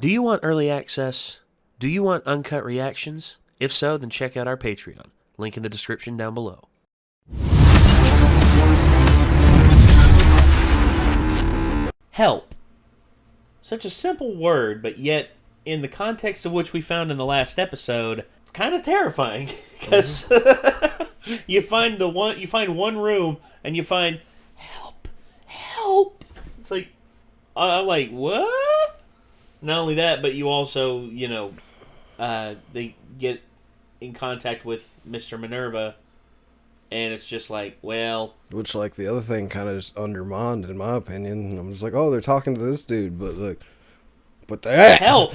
Do you want early access? Do you want uncut reactions? If so, then check out our Patreon. Link in the description down below. Help. Such a simple word, but yet, in the context of which we found in the last episode, it's kind of terrifying. Because you find one room, and you find, help, help. It's like, I'm like, what? Not only that, but you also, they get in contact with Mr. Minerva, and it's just like, well... Which, like, the other thing kind of just undermined, in my opinion. I'm just like, oh, they're talking to this dude, but, like... But the help!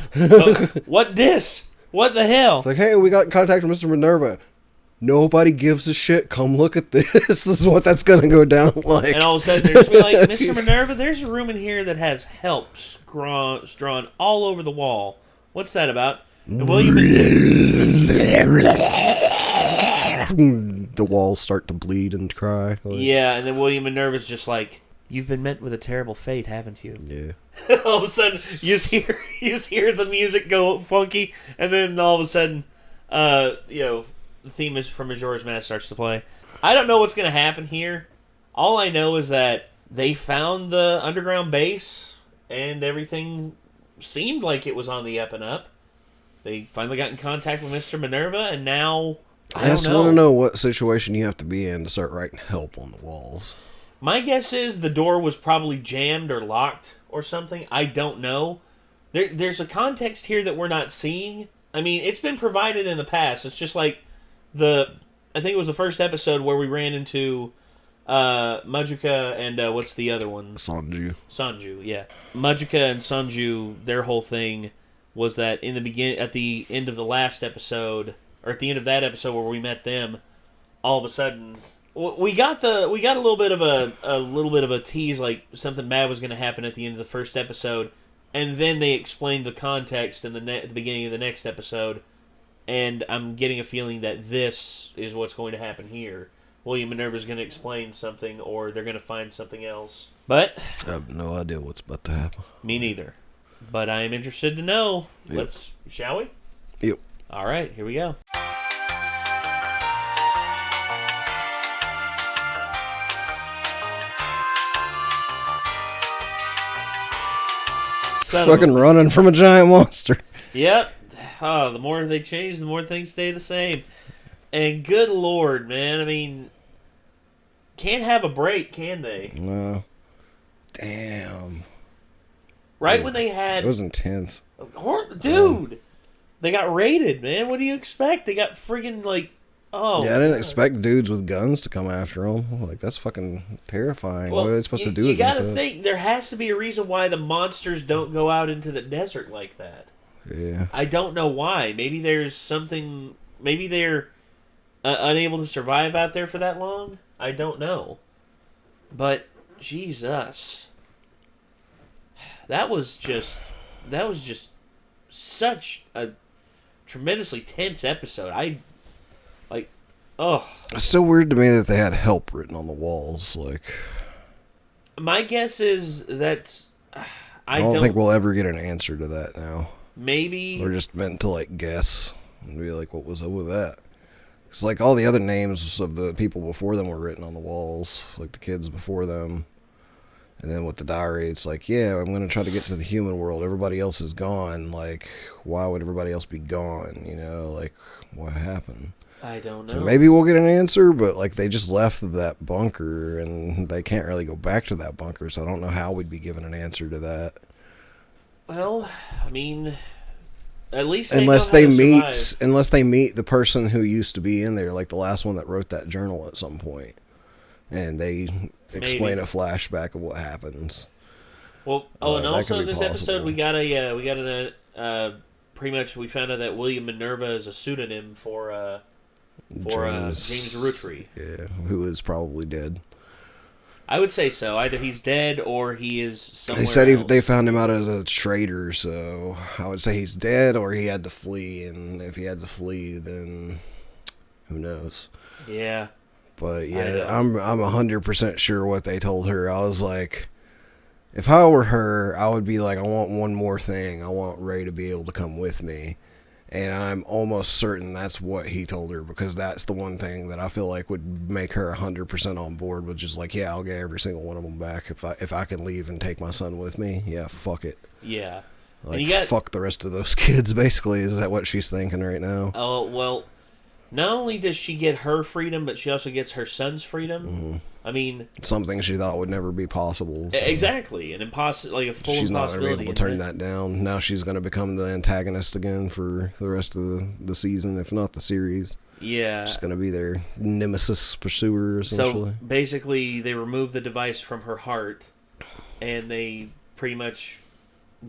What this? What the hell? It's like, hey, we got in contact with Mr. Minerva. Nobody gives a shit. Come look at this. This is what that's going to go down like. And all of a sudden, there's like, Mr. Minerva, there's a room in here that has help drawn all over the wall. What's that about? And William... The walls start to bleed and cry. Like. Yeah, and then William Minerva's just like, you've been met with a terrible fate, haven't you? Yeah. All of a sudden, you just hear the music go funky, and then all of a sudden, the theme is from Majora's Mask starts to play. I don't know what's going to happen here. All I know is that they found the underground base, and everything seemed like it was on the up and up. They finally got in contact with Mr. Minerva, and now... I just want to know what situation you have to be in to start writing help on the walls. My guess is the door was probably jammed or locked or something. I don't know. There's a context here that we're not seeing. I mean, it's been provided in the past. It's just like I think it was the first episode where we ran into Majuka and what's the other one? Sanju, yeah. Majuka and Sanju, their whole thing was that at the end of the last episode, or at the end of that episode where we met them, all of a sudden we got a little bit of a tease, like something bad was going to happen at the end of the first episode, and then they explained the context in at the beginning of the next episode, and I'm getting a feeling that this is what's going to happen here. William Minerva's going to explain something, or they're going to find something else. But I have no idea what's about to happen. Me neither. But I am interested to know. Yep. Shall we? Yep. All right, here we go. Fucking running from a giant monster. Yep. Oh, the more they change, the more things stay the same. And good lord, man. I mean, can't have a break, can they? No. Damn. Right when they had... It was intense. Dude. They got raided, man. What do you expect? They got friggin' like... Oh. Yeah, I didn't expect dudes with guns to come after them. Like, that's fucking terrifying. Well, what are they supposed to do you against gotta that? think, there has to be a reason why the monsters don't go out into the desert like that. Yeah. I don't know why. Maybe there's something... Maybe they're unable to survive out there for that long? I don't know. But, Jesus. That was just such a tremendously tense episode. It's still weird to me that they had help written on the walls. Like, my guess is that's... I don't think we'll ever get an answer to that now. Maybe... We're just meant to, like, guess and be like, what was up with that? It's like all the other names of the people before them were written on the walls, like the kids before them. And then with the diary, it's like, yeah, I'm going to try to get to the human world. Everybody else is gone. Like, why would everybody else be gone? You know, like, what happened? I don't know. So maybe we'll get an answer, but, like, they just left that bunker, and they can't really go back to that bunker, so I don't know how we'd be given an answer to that. Well, I mean... At least unless they meet the person who used to be in there, like the last one that wrote that journal at some point, and they explain a flashback of what happens. Well, and also this episode we got pretty much we found out that William Minerva is a pseudonym for James Rutry. Yeah, who is probably dead. I would say so. Either he's dead or he is somewhere else. They said they found him out as a traitor, so I would say he's dead or he had to flee. And if he had to flee, then who knows? Yeah. But yeah, I'm 100% sure what they told her. I was like, if I were her, I would be like, I want one more thing. I want Ray to be able to come with me. And I'm almost certain that's what he told her, because that's the one thing that I feel like would make her 100% on board, which is like, yeah, I'll get every single one of them back if I can leave and take my son with me. Yeah, fuck it. Yeah. Like, fuck the rest of those kids, basically. Is that what she's thinking right now? Oh, well, not only does she get her freedom, but she also gets her son's freedom. Mm-hmm. I mean, something she thought would never be possible. So. Exactly, an like a full. She's not going to be able to turn that down. Now she's going to become the antagonist again for the rest of the season, if not the series. Yeah, she's going to be their nemesis pursuer, essentially. So basically, they remove the device from her heart, and they pretty much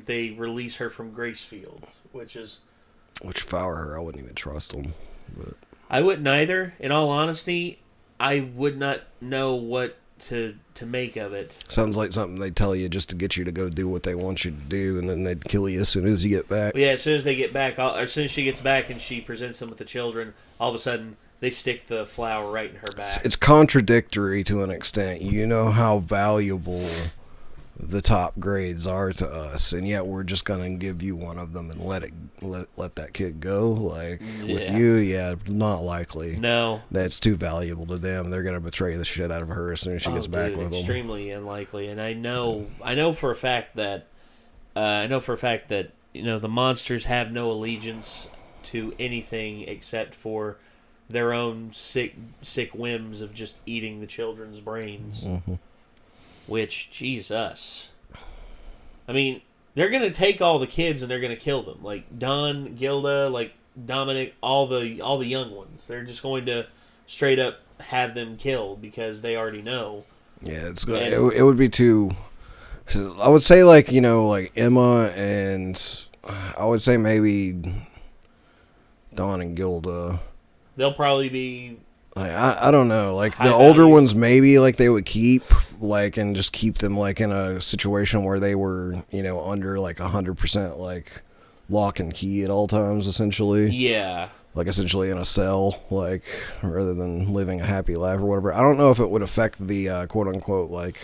release her from Gracefield, which if I were her, I wouldn't even trust them. But I wouldn't either. In all honesty, I would not know what to make of it. Sounds like something they'd tell you just to get you to go do what they want you to do, and then they'd kill you as soon as you get back. Well, yeah, as soon as they get back, as soon as she gets back and she presents them with the children, all of a sudden they stick the flower right in her back. It's contradictory to an extent. You know how valuable the top grades are to us, and yet we're just gonna give you one of them and let that kid go. Like, with you, yeah, not likely. No, that's too valuable to them. They're gonna betray the shit out of her as soon as she gets back with them. Extremely unlikely. And I know for a fact that the monsters have no allegiance to anything except for their own sick whims of just eating the children's brains. Mm-hmm. Which, Jesus. I mean, they're going to take all the kids and they're going to kill them. Like Don, Gilda, like Dominic, all the young ones. They're just going to straight up have them killed because they already know. Yeah, it would be too... I would say, like, like Emma and... I would say maybe Don and Gilda. They'll probably be... Like, I don't know. Like, the older ones, maybe, like, they would keep, like, and just keep them, like, in a situation where they were, under, like, 100%, like, lock and key at all times, essentially. Yeah. Like, essentially in a cell, like, rather than living a happy life or whatever. I don't know if it would affect the, quote-unquote, like,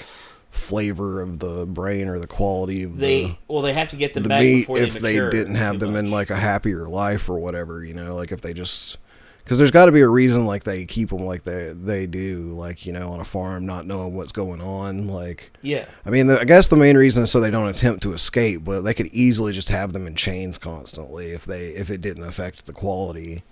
flavor of the brain or the quality of they have to get them the back meat before they mature. If they didn't have them in, like, a happier life or whatever, like, if they just... Because there's got to be a reason, like, they keep them like they do, like, on a farm, not knowing what's going on, like... Yeah. I mean, I guess the main reason is so they don't attempt to escape, but they could easily just have them in chains constantly if it didn't affect the quality,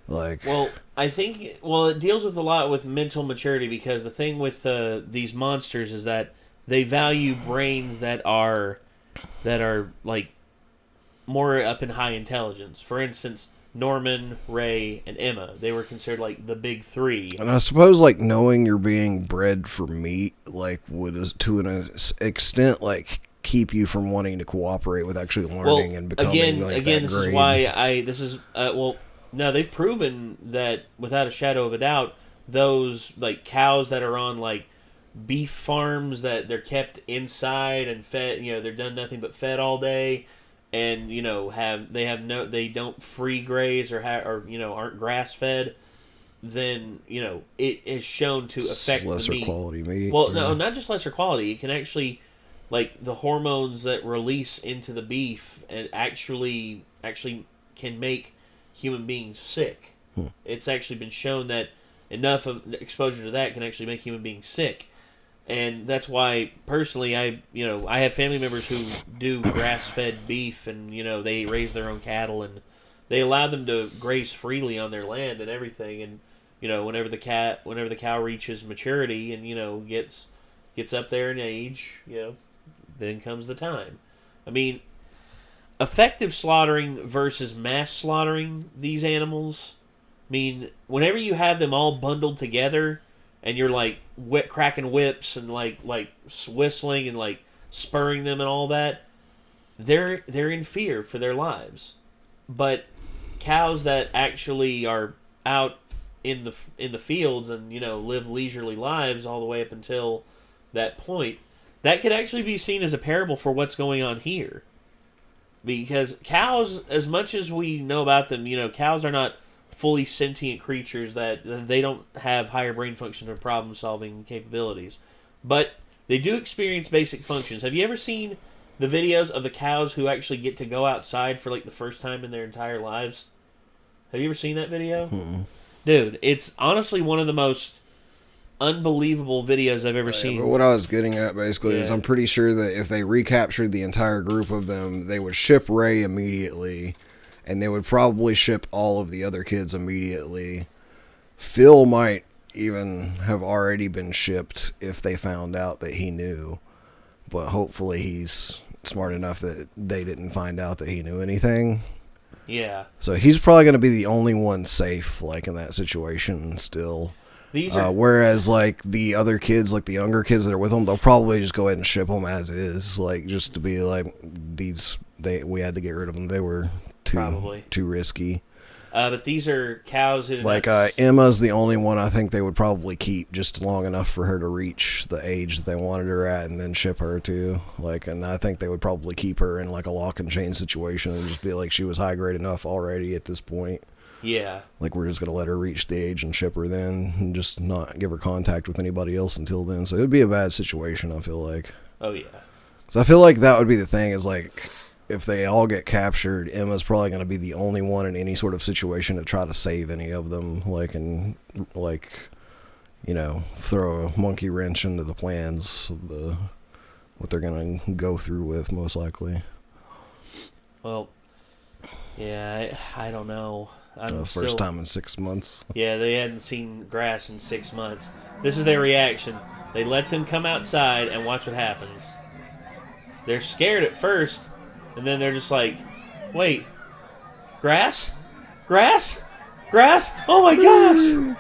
like... Well, I think... it deals with a lot with mental maturity, because the thing with these monsters is that they value brains that are like, more up in high intelligence. For instance... Norman, Ray, and Emma. They were considered, like, the big three. And I suppose, like, knowing you're being bred for meat, like, would, to an extent, like, keep you from wanting to cooperate with actually learning and becoming, like, that this grade. Is why now they've proven that, without a shadow of a doubt, those, like, cows that are on, like, beef farms that they're kept inside and fed, they're done nothing but fed all day, and they don't free graze or aren't grass fed, then it is shown to affect lesser the meat. Quality meat. Well, no, not just lesser quality. It can actually, like, the hormones that release into the beef and actually can make human beings sick. It's actually been shown that enough of exposure to that can actually make human beings sick. And that's why, personally, I have family members who do grass-fed beef, and, they raise their own cattle, and they allow them to graze freely on their land and everything. And, whenever the cow reaches maturity and, gets up there in age, then comes the time. I mean, effective slaughtering versus mass slaughtering these animals, I mean, whenever you have them all bundled together, and you're, like, cracking whips and, like whistling and, like, spurring them and all that, they're in fear for their lives. But cows that actually are out in the fields and, live leisurely lives all the way up until that point, that could actually be seen as a parable for what's going on here. Because cows, as much as we know about them, cows are not fully sentient creatures, that they don't have higher brain function or problem-solving capabilities. But they do experience basic functions. Have you ever seen the videos of the cows who actually get to go outside for like the first time in their entire lives? Have you ever seen that video? Mm-mm. Dude, it's honestly one of the most unbelievable videos I've ever seen. But what I was getting at basically is I'm pretty sure that if they recaptured the entire group of them, they would ship Ray immediately, and they would probably ship all of the other kids immediately. Phil might even have already been shipped if they found out that he knew, but hopefully he's smart enough that they didn't find out that he knew anything. Yeah. So he's probably going to be the only one safe, like, in that situation still. These are... whereas, like, the other kids, like the younger kids that are with them, they'll probably just go ahead and ship them as is, like, just to be like, we had to get rid of them. They were too risky. But these are cows who... Like, Emma's the only one I think they would probably keep just long enough for her to reach the age that they wanted her at and then ship her to. Like, and I think they would probably keep her in, like, a lock and chain situation and just be like, she was high grade enough already at this point. Yeah. Like, we're just going to let her reach the age and ship her then and just not give her contact with anybody else until then. So it would be a bad situation, I feel like. Oh, yeah. So I feel like that would be the thing is, like... If they all get captured, Emma's probably going to be the only one in any sort of situation to try to save any of them, like, and, like, you know, throw a monkey wrench into the plans of what they're going to go through with, most likely. Well, yeah, I don't know. First time in 6 months. Yeah, they hadn't seen grass in 6 months. This is their reaction. They let them come outside and watch what happens. They're scared at first. And then they're just like, wait, grass? Grass? Grass? Oh my gosh!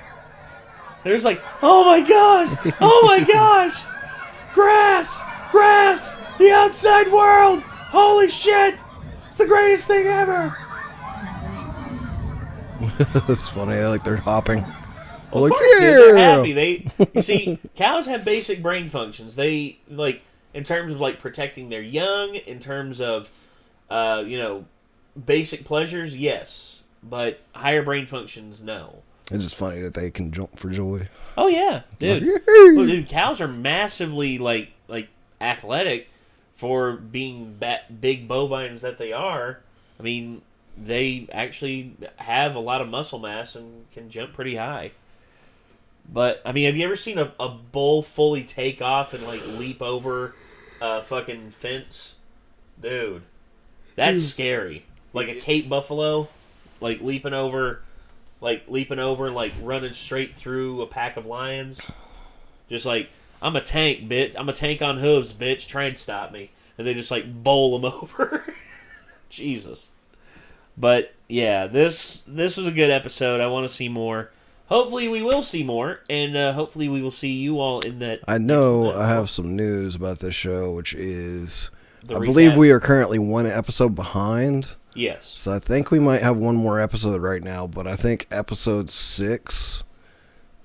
They're just like, oh my gosh! Oh my gosh! Grass! Grass! The outside world! Holy shit! It's the greatest thing ever! It's funny, like they're hopping. Well, like, yeah! They're happy. You see, cows have basic brain functions. They, like, in terms of, like, protecting their young, in terms of, you know, basic pleasures, yes. But higher brain functions, no. It's just funny that they can jump for joy. Oh, yeah. Dude. Well, dude, cows are massively, like athletic for being big bovines that they are. I mean, they actually have a lot of muscle mass and can jump pretty high. But, I mean, have you ever seen a bull fully take off and, like, leap over a fucking fence? Dude. That's scary. Like a Cape buffalo, like leaping over, like running straight through a pack of lions. Just like, I'm a tank, bitch. I'm a tank on hooves, bitch. Try and stop me. And they just like bowl them over. Jesus. But yeah, this was a good episode. I want to see more. Hopefully we will see more, and hopefully we will see you all in that. I know I have some news about this show, which is... I believe we are currently one episode behind. Yes. So I think we might have one more episode right now, but I think episode 6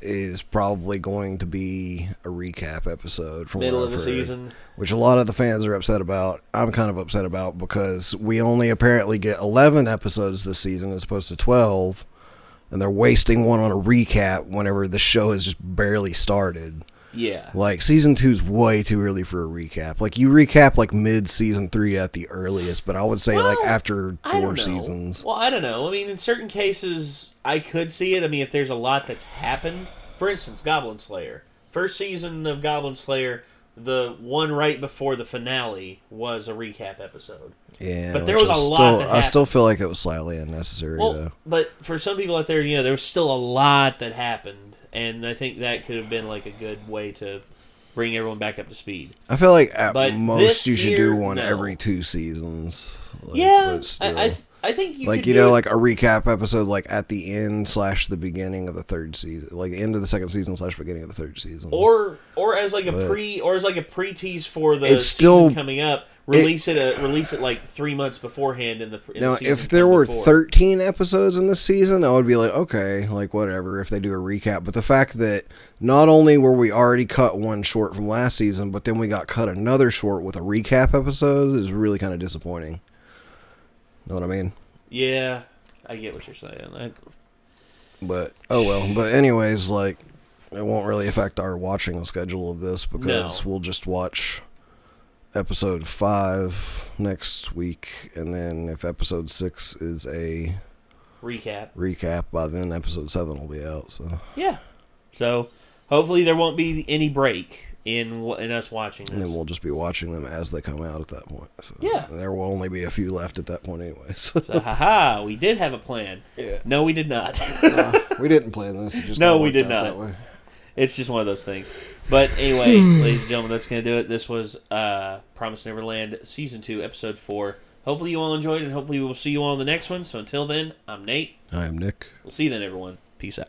is probably going to be a recap episode from middle of the season, which a lot of the fans are upset about. I'm kind of upset about because we only apparently get 11 episodes this season as opposed to 12, and they're wasting one on a recap whenever the show has just barely started. Yeah. Like, season 2's way too early for a recap. Like, you recap, like, mid-season 3 at the earliest, but I would say, like, after 4 seasons. Well, I don't know. I mean, in certain cases, I could see it. I mean, if there's a lot that's happened. For instance, Goblin Slayer. First season of Goblin Slayer, the one right before the finale was a recap episode. Yeah. But there was a lot that happened. I still feel like it was slightly unnecessary, though. But for some people out there, you know, there was still a lot that happened. And I think that could have been, like, a good way to bring everyone back up to speed. I feel like at most you should do one every 2 seasons. Like, yeah, I think you like, could you know, like a recap episode, like, at the end / the beginning of the 3rd season. Like, end of the 2nd season / beginning of the 3rd season. Or as, like, a pre-tease for the season coming up. Release it like 3 months beforehand in the now, season if there were 13 episodes in this season, I would be like, okay, like whatever if they do a recap. But the fact that not only were we already cut one short from last season, but then we got cut another short with a recap episode is really kind of disappointing. Know what I mean? Yeah, I get what you're saying. But oh well. But anyways, like it won't really affect our watching schedule of this because we'll just watch episode 5 next week, and then if episode 6 is a recap, by then episode 7 will be out. So yeah, so hopefully there won't be any break in us watching this. And then we'll just be watching them as they come out at that point. So yeah. There will only be a few left at that point anyway. So haha, we did have a plan. Yeah. No, we did not. We didn't plan this. It just no, we did not. That way. It's just one of those things. But anyway, ladies and gentlemen, that's going to do it. This was Promised Neverland Season 2, Episode 4. Hopefully you all enjoyed it, and hopefully we will see you all in the next one. So until then, I'm Nate. I am Nick. We'll see you then, everyone. Peace out.